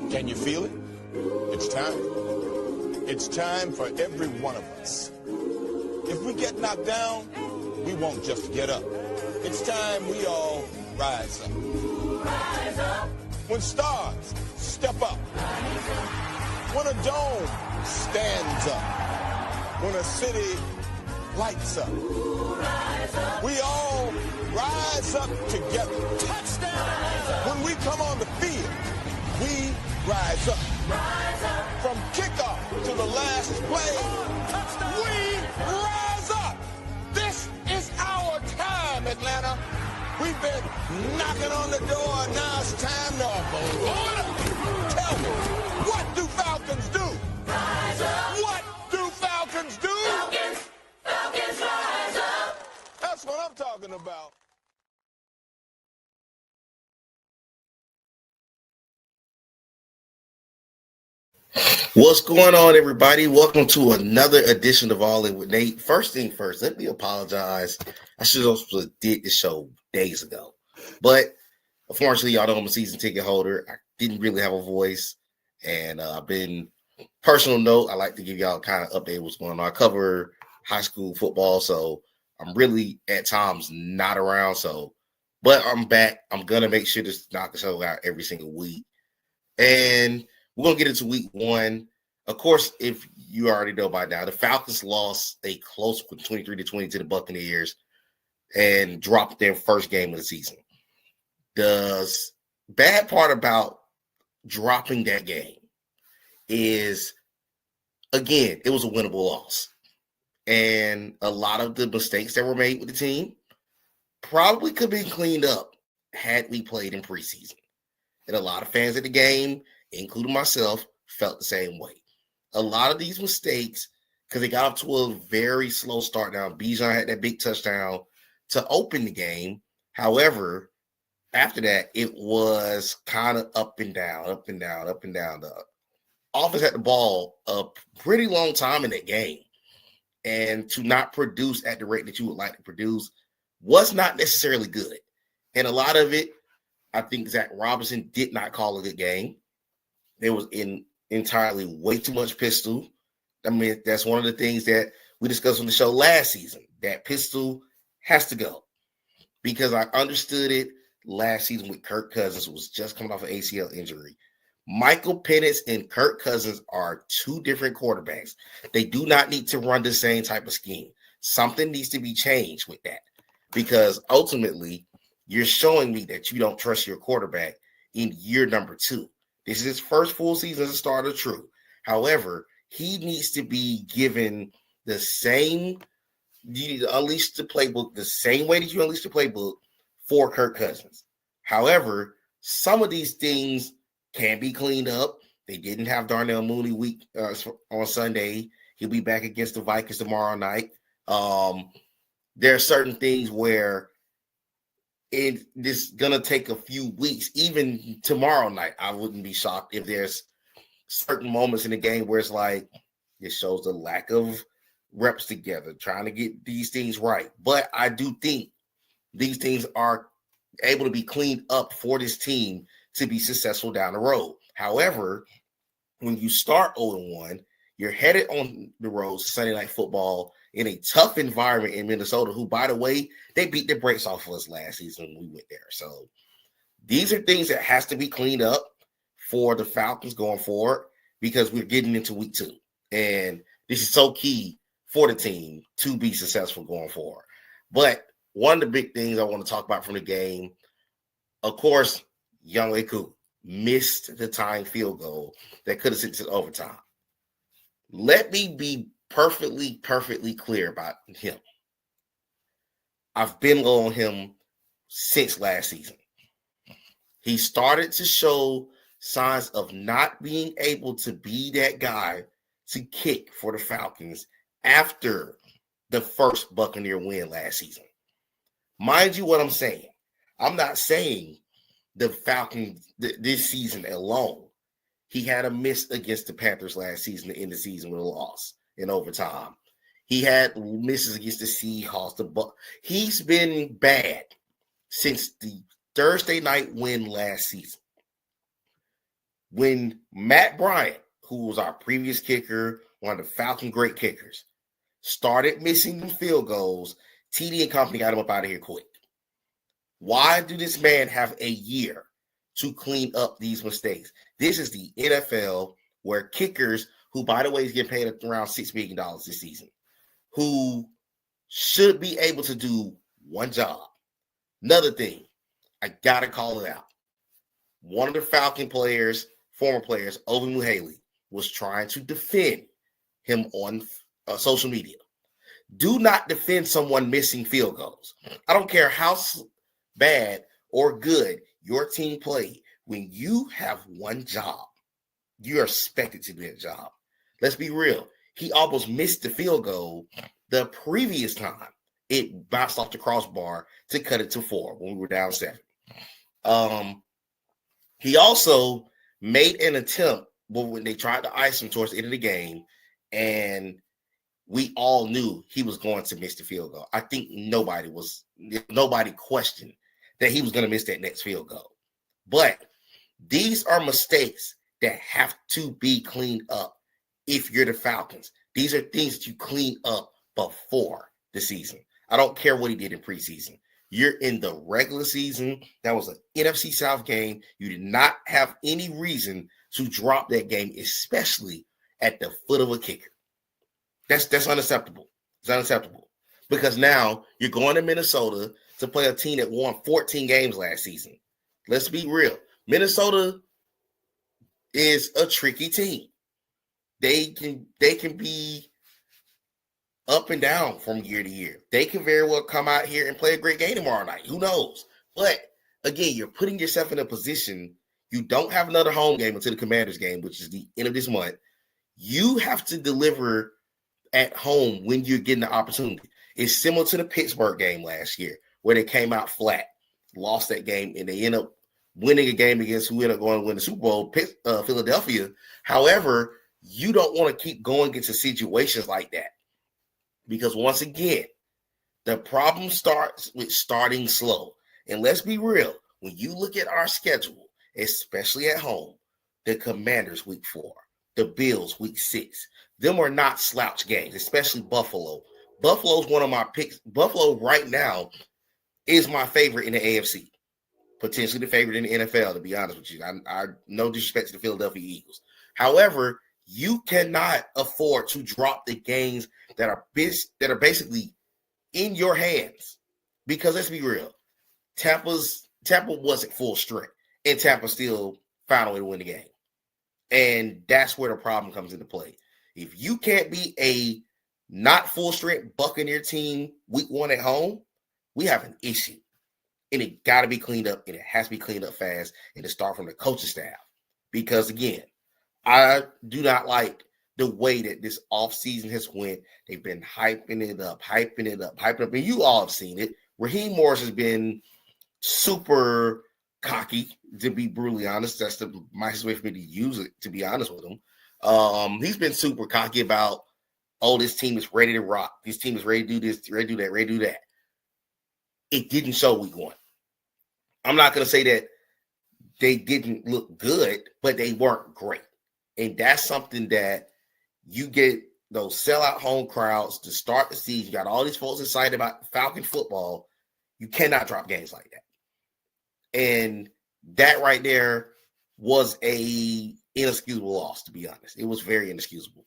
Can you feel it? It's time. It's time for every one of us. If we get knocked down, we won't just get up. It's time we all rise up. Rise up. When stars step up. When a dome stands up. When a city lights up. We all rise up together. Touchdown! When we come on the field, we rise up. Rise up. From kickoff to the last play, we rise up. This is our time, Atlanta. We've been knocking on the door. Now it's time to blow it up. Tell me, what do Falcons do? Rise up. What do Falcons do? Falcons rise up. That's what I'm talking about. What's going on, everybody? Welcome to another edition of All In with Nate. First thing first, let me apologize. I should have did this show days ago. But unfortunately, y'all know I'm a season ticket holder. I didn't really have a voice. And I've been, personal note, I like to give y'all kind of update what's going on. I cover high school football, so I'm really at times not around. But I'm back. I'm going to make sure to knock the show out every single week. And we're going to get into week one. Of course, if you already know by now, the Falcons lost a close one, 23-20 to the Buccaneers and dropped their first game of the season. The bad part about dropping that game is, again, it was a winnable loss. And a lot of the mistakes that were made with the team probably could be cleaned up had we played in preseason. And a lot of fans of the game, including myself, felt the same way. A lot of these mistakes, because they got off to a very slow start now. Bijan had that big touchdown to open the game. However, after that, it was kind of up and down, up and down, up and down. The offense had the ball a pretty long time in that game. And to not produce at the rate that you would like to produce was not necessarily good. And a lot of it, I think Zach Robinson did not call a good game. There was entirely way too much pistol. I mean, that's one of the things that we discussed on the show last season. That pistol has to go. Because I understood it last season with Kirk Cousins, who was just coming off an ACL injury. Michael Penix and Kirk Cousins are two different quarterbacks. They do not need to run the same type of scheme. Something needs to be changed with that. Because ultimately, you're showing me that you don't trust your quarterback in year number 2. This is his first full season as a starter, true. However, he needs to be given the same, you need to unleash the playbook the same way that you unleash the playbook for Kirk Cousins. However, some of these things can be cleaned up. They didn't have Darnell Mooney week on Sunday. He'll be back against the Vikings tomorrow night. There are certain things where it's going to take a few weeks. Even tomorrow night, I wouldn't be shocked if there's certain moments in the game where it's like, it shows the lack of reps together, trying to get these things right. But I do think these things are able to be cleaned up for this team to be successful down the road. However, when you start 0-1, you're headed on the road Sunday Night Football in a tough environment in Minnesota, who, by the way, they beat the brakes off of us last season when we went there. So these are things that has to be cleaned up for the Falcons going forward, because we're getting into week 2. And this is so key for the team to be successful going forward. But one of the big things I want to talk about from the game, of course, Young Eku missed the tying field goal that could have sent it to overtime. Let me be perfectly clear about him. I've been low on him since last season. He started to show signs of not being able to be that guy to kick for the Falcons after the first Buccaneer win last season. Mind you what I'm saying. I'm not saying the Falcons this season alone. He had a miss against the Panthers last season to end the season with a loss in overtime. He had misses against the Seahawks. He's been bad since the Thursday night win last season. When Matt Bryant, who was our previous kicker, one of the Falcon great kickers, started missing field goals, TD and company got him up out of here quick. Why do this man have a year to clean up these mistakes? This is the NFL where kickers, who, by the way, is getting paid around $6 million this season, who should be able to do one job. Another thing, I got to call it out. One of the Falcon players, former players, Ovi Muhaley, was trying to defend him on social media. Do not defend someone missing field goals. I don't care how bad or good your team played. When you have one job, you are expected to do that job. Let's be real. He almost missed the field goal the previous time. It bounced off the crossbar to cut it to 4 when we were down 7. He also made an attempt when they tried to ice him towards the end of the game, and we all knew he was going to miss the field goal. I think nobody questioned that he was going to miss that next field goal. But these are mistakes that have to be cleaned up if you're the Falcons. These are things that you clean up before the season. I don't care what he did in preseason. You're in the regular season. That was an NFC South game. You did not have any reason to drop that game, especially at the foot of a kicker. That's unacceptable. It's unacceptable because now you're going to Minnesota to play a team that won 14 games last season. Let's be real. Minnesota is a tricky team. They can be up and down from year to year. They can very well come out here and play a great game tomorrow night. Who knows? But again, you're putting yourself in a position. You don't have another home game until the Commanders game, which is the end of this month. You have to deliver at home when you're getting the opportunity. It's similar to the Pittsburgh game last year where they came out flat, lost that game, and they end up winning a game against who ended up going to win the Super Bowl, Philadelphia. However, you don't want to keep going into situations like that because once again, the problem starts with starting slow. And let's be real, when you look at our schedule, especially at home, the Commanders week 4, the Bills week 6, them are not slouch games, especially Buffalo. Buffalo's one of my picks. Buffalo right now is my favorite in the AFC, potentially the favorite in the NFL, to be honest with you. I no disrespect to the Philadelphia Eagles. However, you cannot afford to drop the games that are basically in your hands because let's be real, Tampa wasn't full strength, and Tampa still found a way to win the game. And that's where the problem comes into play. If you can't be a not full strength Buccaneer team week 1 at home, we have an issue. And it got to be cleaned up, and it has to be cleaned up fast, and to start from the coaching staff. Because, again, I do not like the way that this offseason has went. They've been hyping it up. And you all have seen it. Raheem Morris has been super cocky, to be brutally honest. That's the nicest way for me to use it, to be honest with him. He's been super cocky about, this team is ready to rock. This team is ready to do this, ready to do that, ready to do that. It didn't show week 1. I'm not going to say that they didn't look good, but they weren't great. And that's something that you get those sellout home crowds to start the season. You got all these folks excited about Falcon football. You cannot drop games like that. And that right there was a inexcusable loss, to be honest. It was very inexcusable.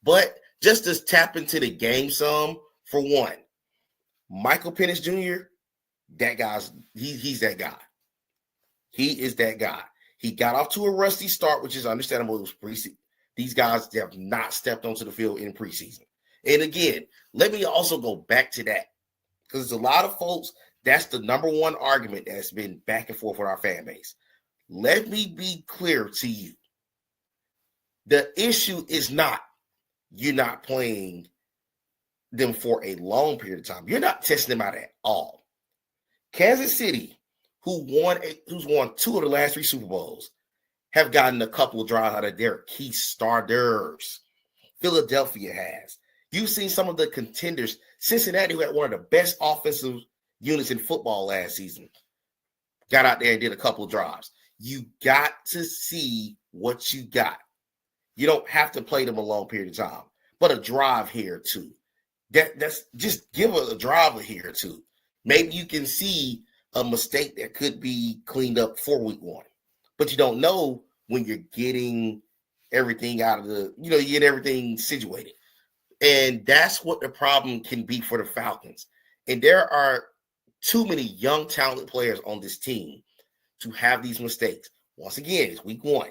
But just to tap into the game some, for one, Michael Penix Jr., that guy's he's that guy. He is that guy. He got off to a rusty start, which is understandable. It was preseason. These guys have not stepped onto the field in preseason. And again, let me also go back to that because there's a lot of folks, that's the number one argument that's been back and forth with our fan base. Let me be clear to you. The issue is not you're not playing them for a long period of time. You're not testing them out at all. Kansas City, who's won 2 of the last 3 Super Bowls, have gotten a couple of drives out of their key starters. Philadelphia has. You've seen some of the contenders. Cincinnati, who had one of the best offensive units in football last season, got out there and did a couple of drives. You got to see what you got. You don't have to play them a long period of time, but a drive here or two. That's just give a drive here or two. Maybe you can see a mistake that could be cleaned up for week 1, but you don't know when you're getting everything out of you get everything situated. And that's what the problem can be for the Falcons. And there are too many young, talented players on this team to have these mistakes. Once again, it's week 1.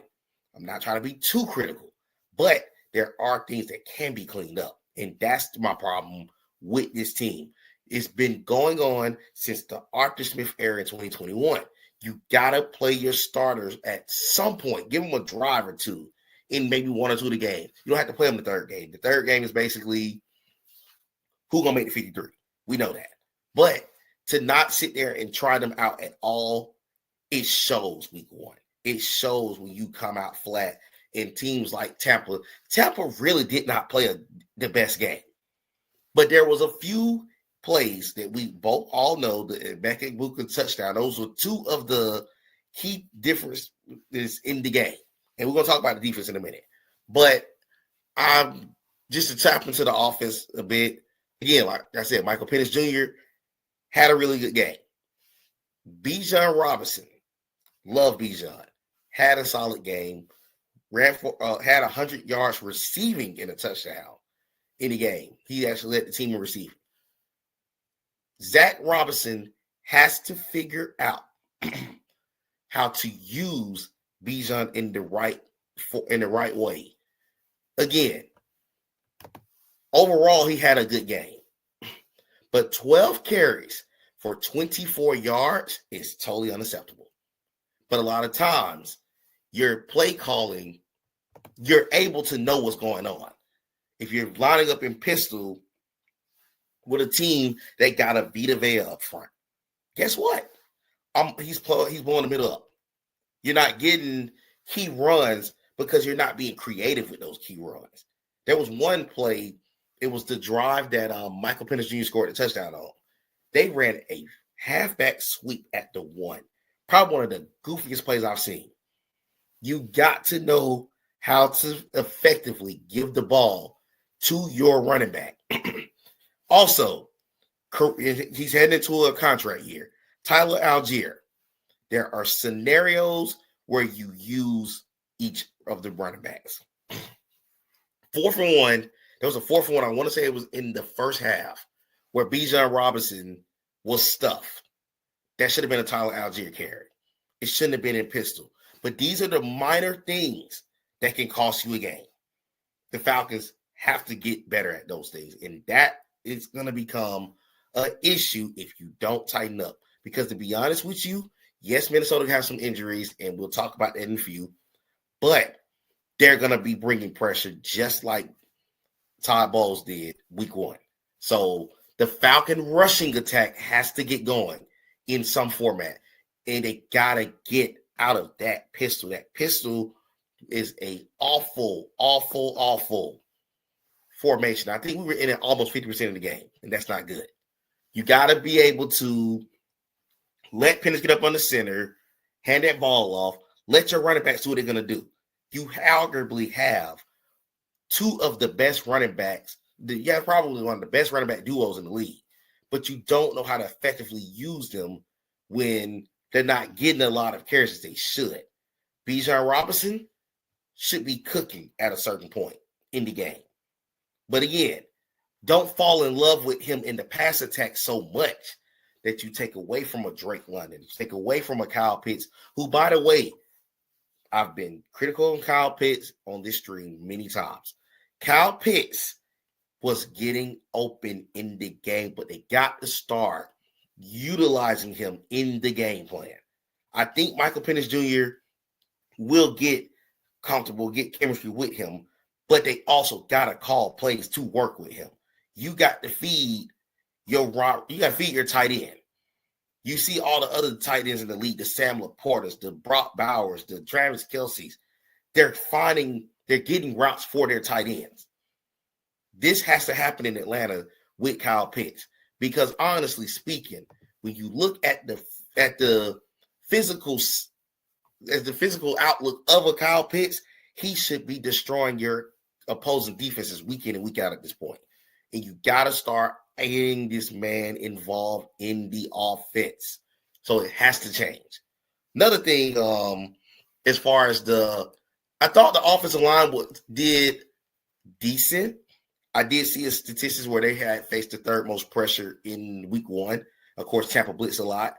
I'm not trying to be too critical, but there are things that can be cleaned up. And that's my problem with this team. It's been going on since the Arthur Smith era in 2021. You got to play your starters at some point. Give them a drive or two in maybe 1 or 2 of the games. You don't have to play them the third game. The third game is basically who's going to make the 53. We know that. But to not sit there and try them out at all, it shows week 1. It shows when you come out flat. And teams like Tampa really did not play the best game. But there was a few plays that we both all know, the Beckham Buka touchdown. Those were 2 of the key differences in the game. And we're going to talk about the defense in a minute. But just to tap into the offense a bit, again, like I said, Michael Penix Jr. had a really good game. Bijan Robinson, love Bijan, had a solid game. Had 100 yards receiving in a touchdown in the game. He actually led the team in receiving. Zach Robinson has to figure out how to use Bijan in the right way. Again, overall, he had a good game. But 12 carries for 24 yards is totally unacceptable. But a lot of times, your play calling, you're able to know what's going on. If you're lining up in pistol with a team that got a Vita Vea up front, guess what? He's blowing the middle up. You're not getting key runs because you're not being creative with those key runs. There was one play, it was the drive that Michael Penix Jr. scored a touchdown on. They ran a halfback sweep at the 1. Probably one of the goofiest plays I've seen. You got to know how to effectively give the ball to your running back. Also, he's heading into a contract year. Tyler Algier. There are scenarios where you use each of the running backs. 4th and 1. There was a 4th and 1. I want to say it was in the first half where Bijan Robinson was stuffed. That should have been a Tyler Algier carry. It shouldn't have been in pistol. But these are the minor things that can cost you a game. The Falcons have to get better at those things. And that is going to become an issue if you don't tighten up. Because to be honest with you, yes, Minnesota has some injuries, and we'll talk about that in a few. But they're going to be bringing pressure just like Todd Bowles did week 1. So the Falcon rushing attack has to get going in some format. And they got to get out of that pistol. That pistol is a awful formation. I think we were in it almost 50% of the game, and that's not good. You got to be able to let Penix get up on the center, hand that ball off, let your running backs do what they're going to do. You arguably have 2 of the best running backs. You have probably one of the best running back duos in the league, but you don't know how to effectively use them when they're not getting a lot of carries as they should. Bijan Robinson should be cooking at a certain point in the game. But again, don't fall in love with him in the pass attack so much that you take away from a Drake London, you take away from a Kyle Pitts, who, by the way, I've been critical on Kyle Pitts on this stream many times. Kyle Pitts was getting open in the game, but they got to start utilizing him in the game plan. I think Michael Penix Jr. will get comfortable, get chemistry with him, but they also got to call plays to work with him. You got to feed your tight end. You see all the other tight ends in the league, the Sam Laportas, the Brock Bowers, the Travis Kelce's. They're getting routes for their tight ends. This has to happen in Atlanta with Kyle Pitts, because honestly speaking, when you look at the physical outlook of a Kyle Pitts, he should be destroying your opposing defenses week in and week out at this point. And you got to start getting this man involved in the offense. So it has to change. Another thing, as far as I thought the offensive line did decent. I did see a statistics where they had faced the third most pressure in week 1. Of course, Tampa blitzed a lot.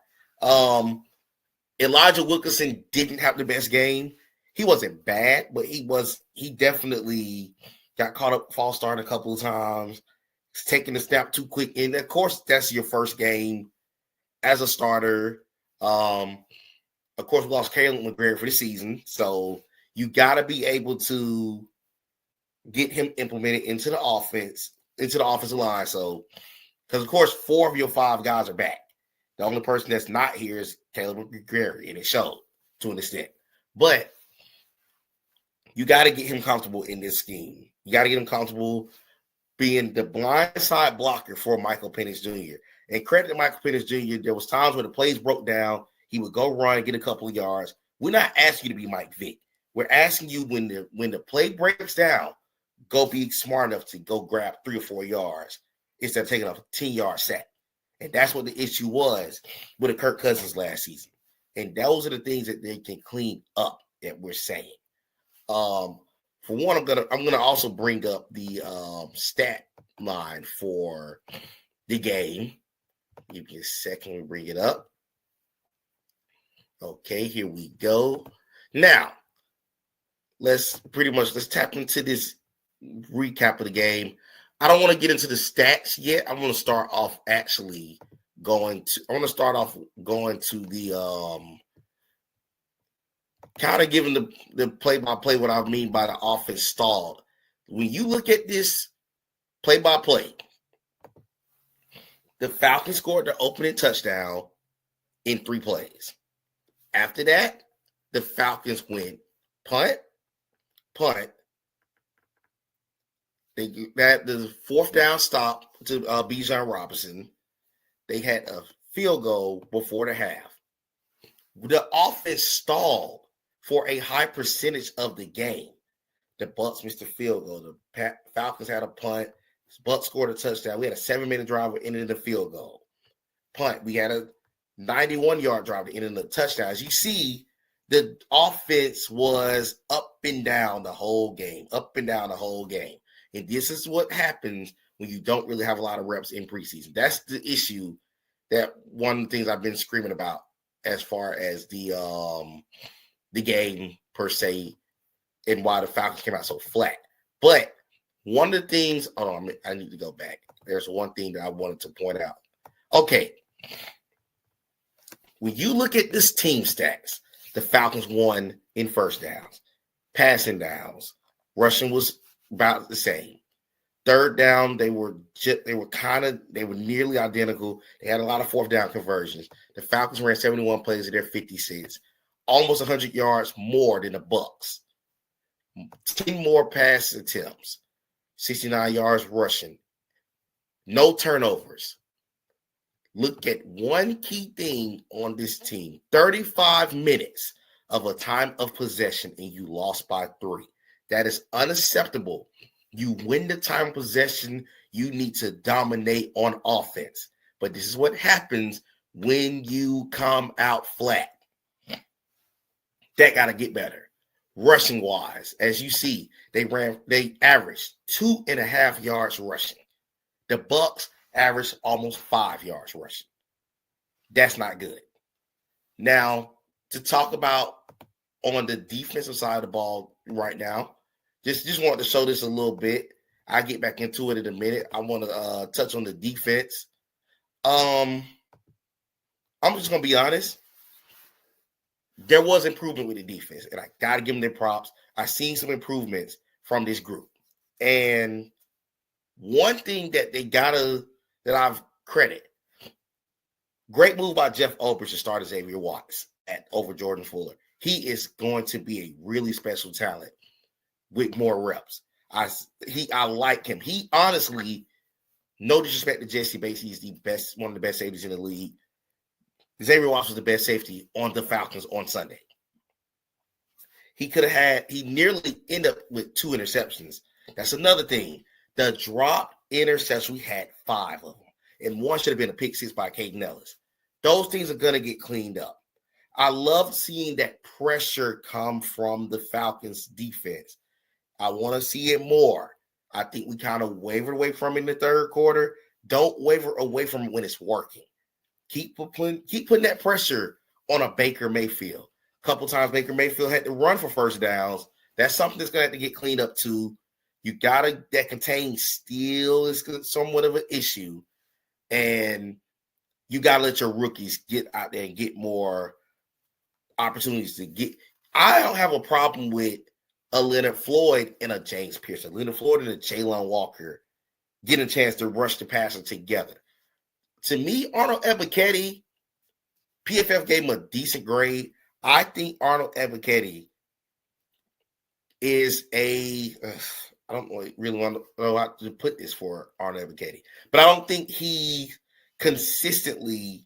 Elijah Wilkinson didn't have the best game. He wasn't bad, but he definitely got caught up false start a couple of times. He's taking the snap too quick. And of course, that's your first game as a starter. Of course, we lost Caleb McGregor for the season. So you got to be able to get him implemented into the offense, into the offensive line. So, because of course, 4 of your 5 guys are back. The only person that's not here is Caleb McGregor, and it showed to an extent. But you got to get him comfortable in this scheme. You got to get him comfortable being the blind side blocker for Michael Penix Jr. And credit to Michael Penix Jr., there was times when the plays broke down. He would go run, get a couple of yards. We're not asking you to be Mike Vick. We're asking you when the play breaks down, go be smart enough to go grab 3 or 4 yards instead of taking a 10-yard sack. And that's what the issue was with the Kirk Cousins last season. And those are the things that they can clean up that we're saying. For one, I'm gonna also bring up the stat line for the game. Give me a second to bring it up. Okay, here we go. Now, let's tap into this recap of the game. I don't want to get into the stats yet. I'm going to start off going to the kind of giving the play-by-play what I mean by the offense stalled. When you look at this play-by-play, the Falcons scored their opening touchdown in 3 plays. After that, the Falcons went punt. The 4th down stop to Bijan Robinson. They had a field goal before the half. The offense stalled for a high percentage of the game. The Bucs missed a field goal. The Falcons had a punt. The Bucs scored a touchdown. We had a 7-minute drive that ended in a field goal. Punt. We had a 91-yard drive that ended in a touchdown. As you see, the offense was up and down the whole game. And this is what happens when you don't really have a lot of reps in preseason. That's the issue, that one of the things I've been screaming about as far as the game per se and why the Falcons came out so flat. But one of the things, I need to go back. There's one thing that I wanted to point out. Okay. When you look at this team stats, the Falcons won in first downs, passing downs, rushing was about the same. Third down, they were nearly identical. They had a lot of 4th down conversions. The Falcons ran 71 plays of their 56, almost 100 yards more than the Bucs. 10 more pass attempts, 69 yards rushing, no turnovers. Look at one key thing on this team: 35 minutes of a time of possession, and you lost by 3. That is unacceptable. You win the time of possession, you need to dominate on offense. But this is what happens when you come out flat. That got to get better. Rushing wise, as you see, they averaged 2.5 yards rushing. The Bucs averaged almost 5 yards rushing. That's not good. Now, to talk about on the defensive side of the ball right now, just wanted to show this a little bit. I'll get back into it in a minute. I want to touch on the defense. I'm just going to be honest. There was improvement with the defense, and I got to give them their props. I've seen some improvements from this group. And one thing that I've credit, great move by Jeff Ulbrich to start Xavier Watts over Jordan Fuller. He is going to be a really special talent with more reps. I like him. He honestly, no disrespect to Jesse Bates, he's one of the best safeties in the league. Xavier Watts was the best safety on the Falcons on Sunday. He nearly ended up with 2 interceptions. That's another thing. The drop interception, we had 5 of them. And one should have been a pick 6 by Caden Ellis. Those things are going to get cleaned up. I love seeing that pressure come from the Falcons defense. I want to see it more. I think we kind of wavered away from it in the third quarter. Don't waver away from it when it's working. Keep putting that pressure on a Baker Mayfield. A couple times Baker Mayfield had to run for first downs. That's something that's going to have to get cleaned up too. That contained still is somewhat of an issue. And you got to let your rookies get out there and get more opportunities to get. I don't have a problem with a Leonard Floyd and a James Pearson. Leonard Floyd and a Jalen Walker getting a chance to rush the passer together. To me, Arnold Ebiketie, PFF gave him a decent grade. I think Arnold Ebiketie is I don't really want to know how to put this for Arnold Ebiketie, but I don't think he consistently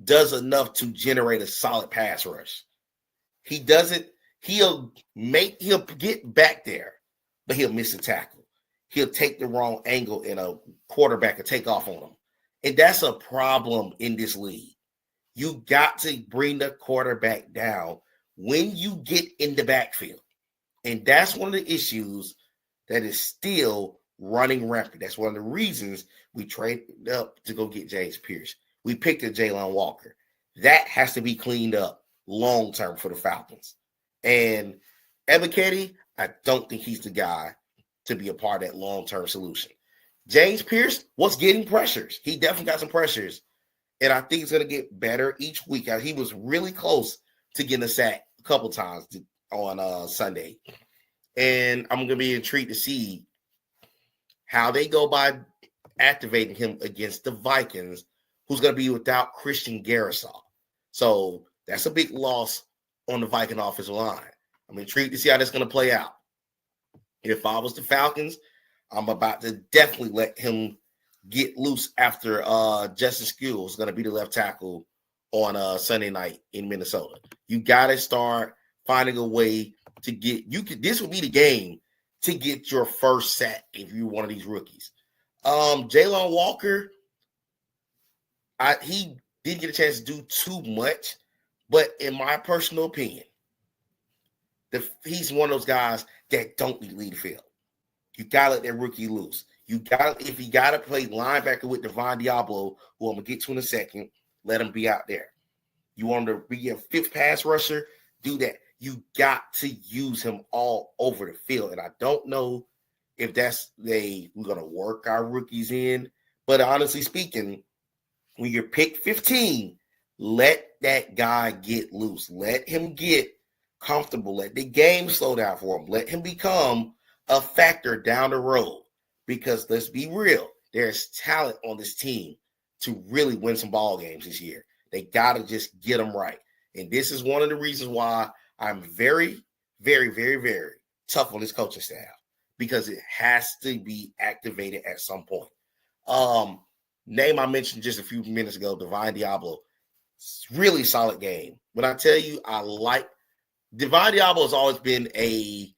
does enough to generate a solid pass rush. He doesn't. He'll get back there, but he'll miss a tackle. He'll take the wrong angle and a quarterback will take off on him. And that's a problem in this league. You got to bring the quarterback down when you get in the backfield. And that's one of the issues that is still running rampant. That's one of the reasons we traded up to go get James Pierce. We picked a Jalen Walker. That has to be cleaned up long-term for the Falcons. And Ebiketie, I don't think he's the guy to be a part of that long-term solution. James Pierce was getting pressures. He definitely got some pressures. And I think it's going to get better each week. He was really close to getting a sack a couple times on Sunday. And I'm going to be intrigued to see how they go by activating him against the Vikings, who's going to be without Christian Garrison. So that's a big loss on the Viking offensive line. I'm intrigued to see how that's going to play out. If I was the Falcons, I'm about to definitely let him get loose after Justin Skule is going to be the left tackle on Sunday night in Minnesota. You got to start finding a way to get this would be the game to get your first sack if you're one of these rookies. Jalen Walker, he didn't get a chance to do too much, but in my personal opinion, he's one of those guys that don't lead the field. You gotta let that rookie loose. If you gotta play linebacker with Devon Diablo, who I'm gonna get to in a second, let him be out there. You want him to be a fifth pass rusher, do that. You got to use him all over the field. And I don't know if we're gonna work our rookies in, but honestly speaking, when you're picked 15, let that guy get loose. Let him get comfortable. Let the game slow down for him. Let him become a factor down the road. Because let's be real, there's talent on this team to really win some ball games this year. They got to just get them right. And this is one of the reasons why I'm very, very, very, very tough on this coaching staff, because it has to be activated at some point. Name I mentioned just a few minutes ago, Devon Diablo. Really solid game. When I tell you I like Devon Diablo, has always been a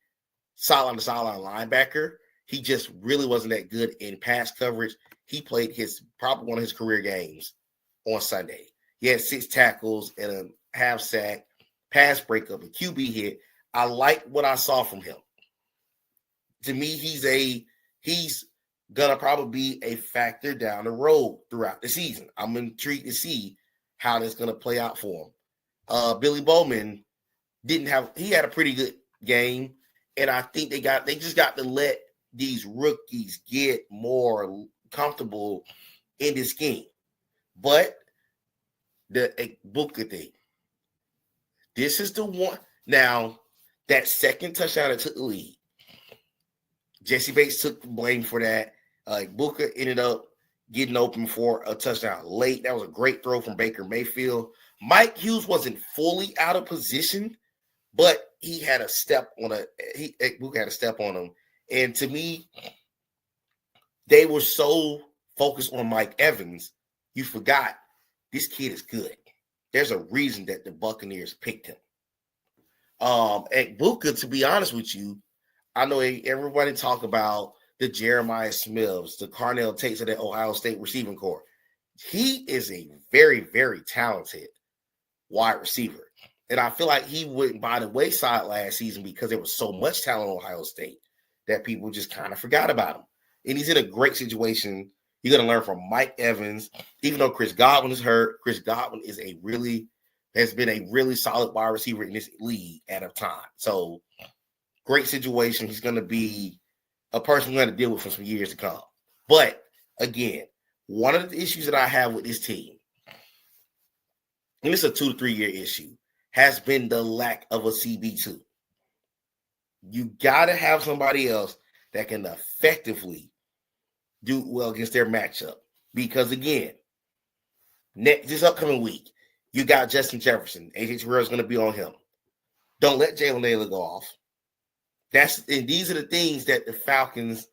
sideline linebacker. He just really wasn't that good in pass coverage. He played probably one of his career games on Sunday. He had 6 tackles and a half sack, pass breakup, a QB hit. I like what I saw from him. To me, he's gonna probably be a factor down the road throughout the season. I'm intrigued to see how that's gonna play out for him. Billy Bowman he had a pretty good game, and I think they just got to let these rookies get more comfortable in this scheme. But the Booker thing, this is the one. Now, that second touchdown that took the lead, Jesse Bates took the blame for that. Booker ended up getting open for a touchdown late. That was a great throw from Baker Mayfield. Mike Hughes wasn't fully out of position, but he had a step on Booker had a step on him. And to me, they were so focused on Mike Evans, you forgot this kid is good. There's a reason that the Buccaneers picked him. At Buka, to be honest with you, I know everybody talk about the Jeremiah Smiths, the Carnell Tates of that Ohio State receiving corps. He is a very, very talented wide receiver. And I feel like he went by the wayside last season because there was so much talent in Ohio State that people just kind of forgot about him. And he's in a great situation. You're going to learn from Mike Evans. Even though Chris Godwin is hurt, Chris Godwin has been a really solid wide receiver in this league at a time. So great situation. He's going to be a person we're going to deal with for some years to come. But again, one of the issues that I have with this team, and it's a 2 to 3 year issue, has been the lack of a CB2. You got to have somebody else that can effectively do well against their matchup. Because again, this upcoming week, you got Justin Jefferson. AJ Terrell is going to be on him. Don't let Jalen Naylor go off. And these are the things that the Falcons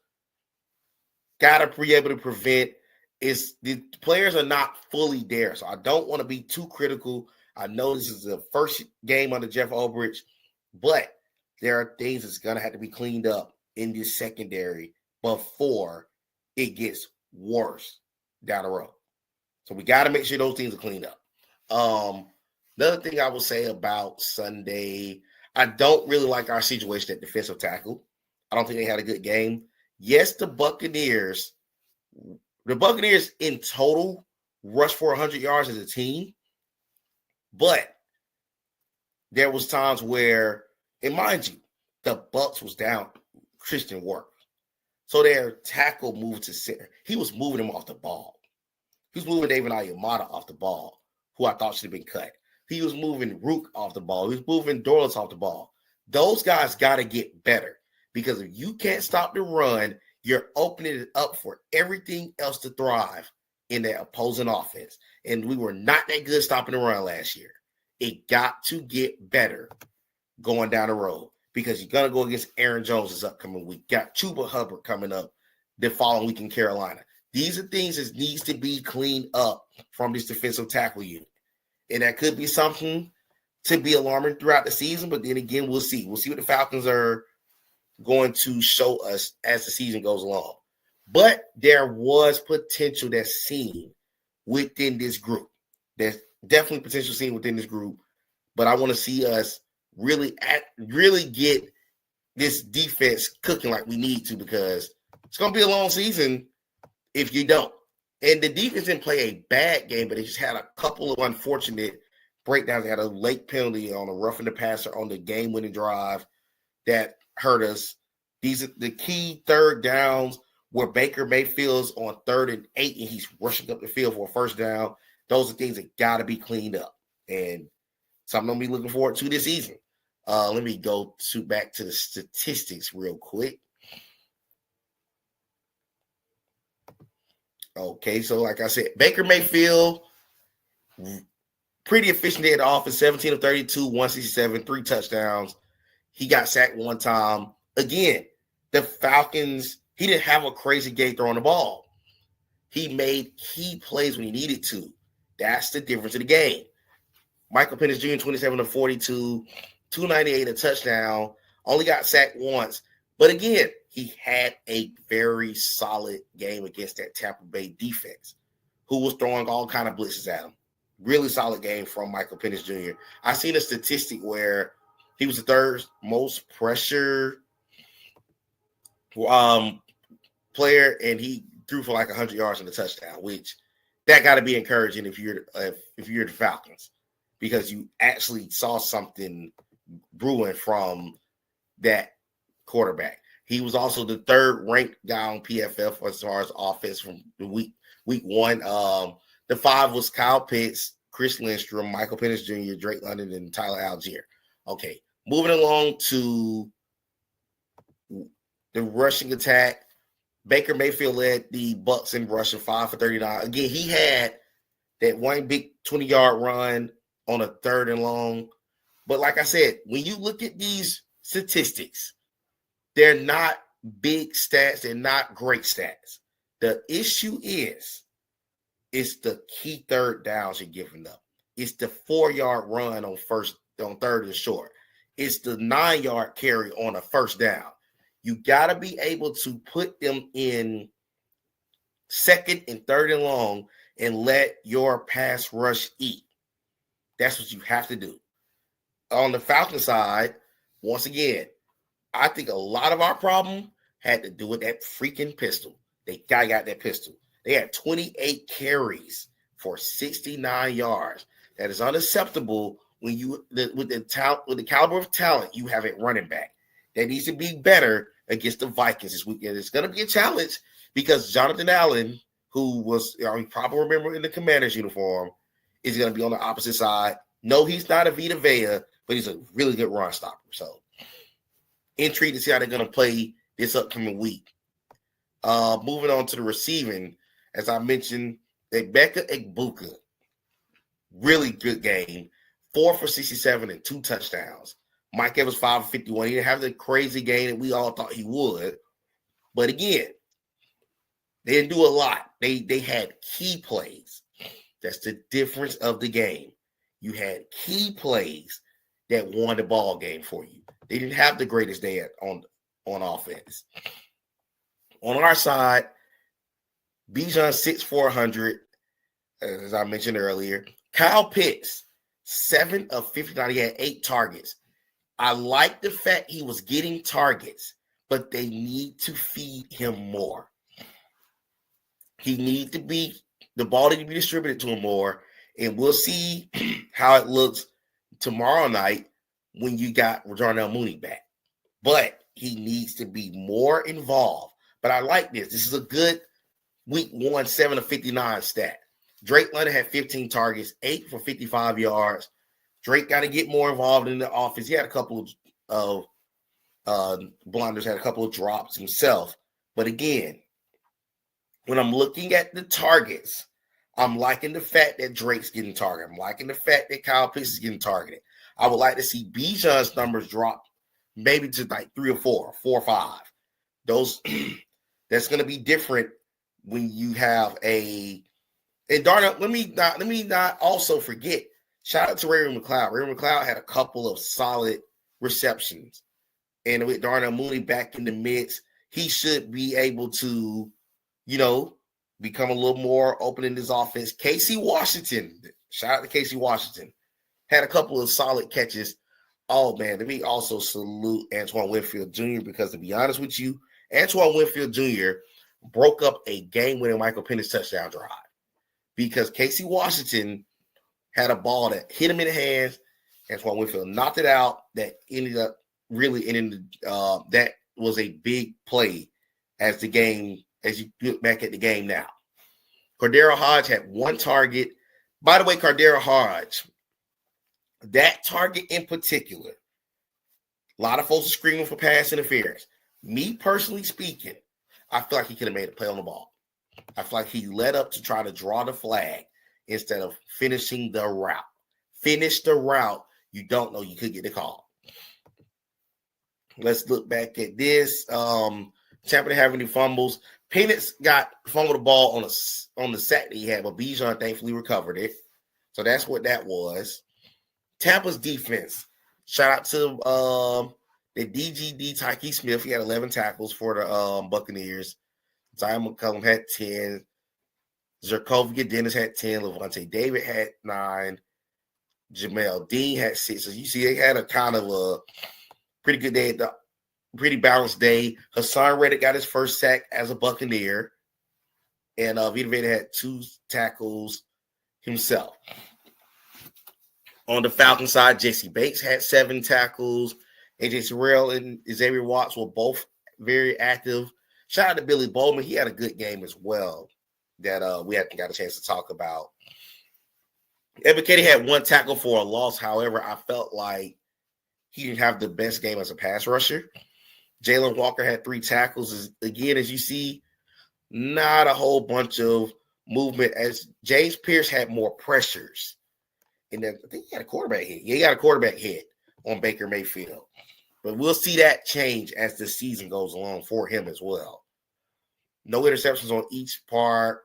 got to be able to prevent. Is the players are not fully there. So I don't want to be too critical. I know this is the first game under Jeff Ulbrich, but there are things that's going to have to be cleaned up in this secondary before it gets worse down the road. So we got to make sure those things are cleaned up. Another thing I will say about Sunday, I don't really like our situation at defensive tackle. I don't think they had a good game. Yes, the Buccaneers in total rushed for 100 yards as a team, but there was times where, and mind you, the Bucs was down Christian Work. So their tackle moved to center. He was moving him off the ball. He was moving David Ayamata off the ball, who I thought should have been cut. He was moving Rook off the ball. He was moving Dorlitz off the ball. Those guys got to get better because if you can't stop the run, you're opening it up for everything else to thrive in that opposing offense. And we were not that good stopping the run last year. It got to get better going down the road because you're going to go against Aaron Jones this upcoming week. Got Chuba Hubbard coming up the following week in Carolina. These are things that needs to be cleaned up from this defensive tackle unit. And that could be something to be alarming throughout the season. But then again, we'll see. We'll see what the Falcons are going to show us as the season goes along. But there was potential that's seen within this group. There's definitely potential seen within this group. But I want to see us really get this defense cooking like we need to because it's going to be a long season if you don't. And the defense didn't play a bad game, but they just had a couple of unfortunate breakdowns. They had a late penalty on a roughing the passer on the game-winning drive that hurt us. These are the key third downs where Baker Mayfield's on 3rd and 8 and he's rushing up the field for a first down. Those are things that got to be cleaned up. And so I'm going to be looking forward to this season. Let me go back to the statistics real quick. Okay, so like I said, Baker Mayfield, pretty efficient day at the office, 17 of 32, 167, 3 touchdowns. He got sacked one time. Again, the Falcons, he didn't have a crazy game throwing the ball. He made key plays when he needed to. That's the difference in the game. Michael Penix Jr., 27 of 42, 298, a touchdown, only got sacked once. But again, he had a very solid game against that Tampa Bay defense, who was throwing all kind of blitzes at him. Really solid game from Michael Penix Jr. I seen a statistic where he was the 3rd most pressure player, and he threw for like 100 yards and a touchdown, which that got to be encouraging if you're the Falcons, because you actually saw something brewing from that quarterback. He was also the 3rd ranked guy on PFF as far as offense from the week 1. The 5 was Kyle Pitts, Chris Lindstrom, Michael Penix Jr., Drake London, and Tyler Algier. Okay, moving along to the rushing attack. Baker Mayfield led the Bucs in rushing, 5 for 39. Again, he had that one big 20-yard run on a 3rd and long. But like I said, when you look at these statistics, they're not big stats. They're not great stats. The issue is the key 3rd downs you're giving up. It's the 4-yard run on 3rd and short. It's the 9-yard carry on a first down. You got to be able to put them in second and third and long and let your pass rush eat. That's what you have to do. On the Falcon side, once again, I think a lot of our problem had to do with that freaking pistol. They got that pistol. They had 28 carries for 69 yards. That is unacceptable when you with the caliber of talent you have at running back. That needs to be better against the Vikings this weekend. It's going to be a challenge because Jonathan Allen, who was, you probably remember in the Commanders uniform, is going to be on the opposite side. No, he's not a Vita Vea, but he's a really good run stopper. So, intrigued to see how they're going to play this upcoming week. Moving on to the receiving, as I mentioned, Emeka Egbuka, really good game, 4 for 67 and 2 touchdowns. Mike Evans 5 for 51. He didn't have the crazy game that we all thought he would, but again, they didn't do a lot. They had key plays. That's the difference of the game. You had key plays that won the ball game for you. They didn't have the greatest day on offense. On our side, Bijan 6,400, as I mentioned earlier. Kyle Pitts, 7 of 59. He had 8 targets. I like the fact he was getting targets, but they need to feed him more. The ball needs to be distributed to him more, and we'll see how it looks tomorrow night when you got Darnell Mooney back. But he needs to be more involved. But I like this. This is a good week 1, 7 of 59 stat. Drake London had 15 targets, 8 for 55 yards. Drake got to get more involved in the offense. He had a couple of blunders, had a couple of drops himself. But again, when I'm looking at the targets, I'm liking the fact that Drake's getting targeted. I'm liking the fact that Kyle Pitts is getting targeted. I would like to see Bijan's numbers drop maybe to like 3 or 4 or 5. That's going to be different when you have a. And Darnell, let me not also forget. Shout out to Ray McLeod. Ray McLeod had a couple of solid receptions, and with Darnell Mooney back in the midst, he should be able to, become a little more open in this offense. Casey Washington, shout out to Casey Washington, had a couple of solid catches. Oh, man, let me also salute Antoine Winfield Jr. because, to be honest with you, Antoine Winfield Jr. broke up a game-winning Michael Penix touchdown drive because Casey Washington had a ball that hit him in the hands. Antoine Winfield knocked it out. That ended up really ending that was a big play as you look back at the game now. Cordero Hodge had 1 target. By the way, Cordero Hodge, that target in particular, a lot of folks are screaming for pass interference. Me personally speaking, I feel like he could have made a play on the ball. I feel like he led up to try to draw the flag instead of finishing the route. Finish the route. You don't know. You could get the call. Let's look back at this. Tampa didn't have any fumbles. Penix fumbled the ball on the sack that he had, but Bijan thankfully recovered it. So that's what that was. Tampa's defense. Shout out to the DGD Tyke Smith. He had 11 tackles for the Buccaneers. Zion McCullum had 10. Zerkovia Dennis had 10. Levante David had 9. Jamel Dean had 6. So you see, they had a kind of a pretty good day, pretty balanced day. Hassan Reddick got his first sack as a Buccaneer. And Vita Vea had 2 tackles himself. On the Falcon side, J.C. Bates had 7 tackles. AJ Terrell and Xavier Watts were both very active. Shout out to Billy Bowman. He had a good game as well that we hadn't got a chance to talk about. Evan Katie had 1 tackle for a loss. However, I felt like he didn't have the best game as a pass rusher. Jalen Walker had 3 tackles. Again, as you see, not a whole bunch of movement as James Pierce had more pressures. And then I think he had a quarterback hit. Yeah, he got a quarterback hit on Baker Mayfield. But we'll see that change as the season goes along for him as well. No interceptions on each part.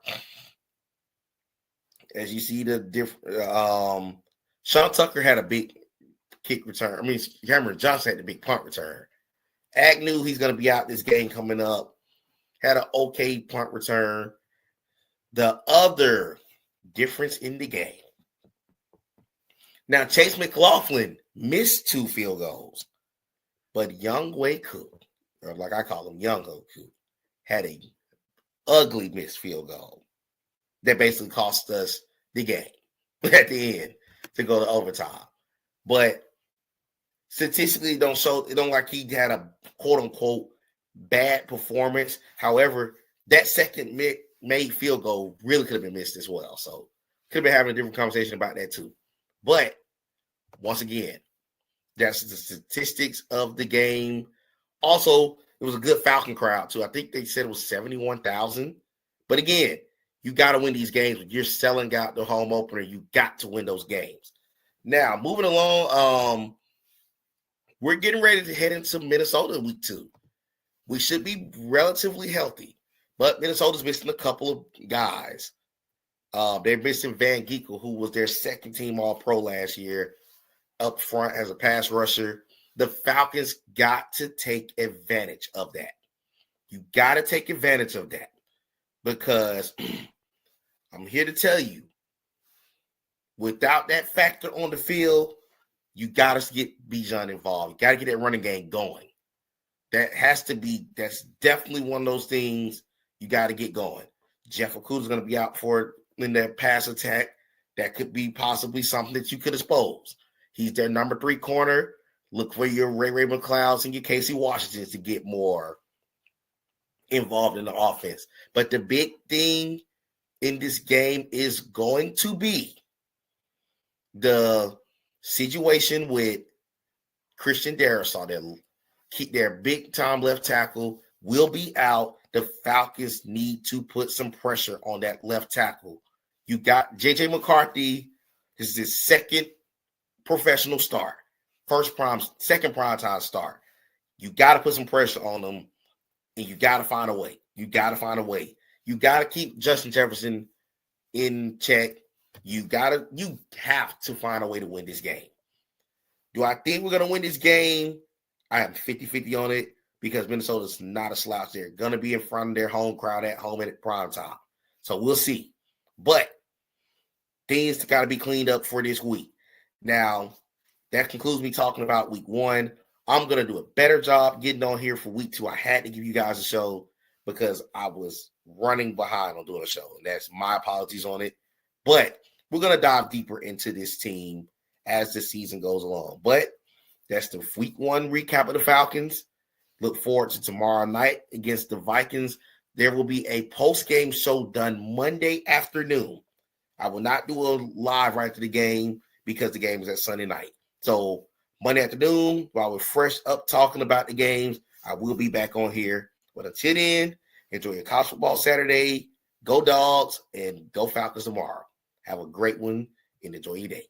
As you see the different Sean Tucker had a big kick return. Cameron Johnson had the big punt return. Agnew, he's going to be out this game coming up. Had an okay punt return. The other difference in the game. Now, Chase McLaughlin missed 2 field goals, but Younghoe Koo, or like I call him, Younghoe Koo, had a ugly missed field goal that basically cost us the game at the end to go to overtime. But statistically, it don't like he had a quote unquote bad performance. However, that second made field goal really could have been missed as well. So could have been having a different conversation about that too. But once again, that's the statistics of the game. Also, it was a good Falcon crowd too. I think they said it was 71,000. But again, you got to win these games. When you're selling out the home opener, you got to win those games. Now, moving along, we're getting ready to head into Minnesota week 2. We should be relatively healthy, but Minnesota's missing a couple of guys. They're missing Van Geekel, who was their second team All-Pro last year, up front as a pass rusher. The Falcons got to take advantage of that. You got to take advantage of that because I'm here to tell you, without that factor on the field, you got to get Bijan involved. You got to get that running game going. That's definitely one of those things you got to get going. Jeff Okuda's going to be out for in that pass attack. That could be possibly something that you could expose. He's their number 3 corner. Look for your Ray McClouds and your Casey Washingtons to get more involved in the offense. But the big thing in this game is going to be the situation with Christian Darrisaw. Their big-time left tackle will be out. The Falcons need to put some pressure on that left tackle. You got J.J. McCarthy. This is his second professional start. Second primetime start. You got to put some pressure on them, and you got to find a way. You got to keep Justin Jefferson in check. You have to find a way to win this game. Do I think we're going to win this game? I am 50-50 on it because Minnesota's not a slouch. They're going to be in front of their home crowd at home at prime time. So we'll see. But things got to be cleaned up for this week. Now, that concludes me talking about week 1. I'm going to do a better job getting on here for week 2. I had to give you guys a show because I was running behind on doing a show. And that's my apologies on it. But we're going to dive deeper into this team as the season goes along. But that's the week 1 recap of the Falcons. Look forward to tomorrow night against the Vikings. There will be a post-game show done Monday afternoon. I will not do a live right to the game because the game is at Sunday night. So Monday afternoon, while we're fresh up talking about the games, I will be back on here. But until then, enjoy your college football Saturday. Go Dogs and go Falcons tomorrow. Have a great one and enjoy your day.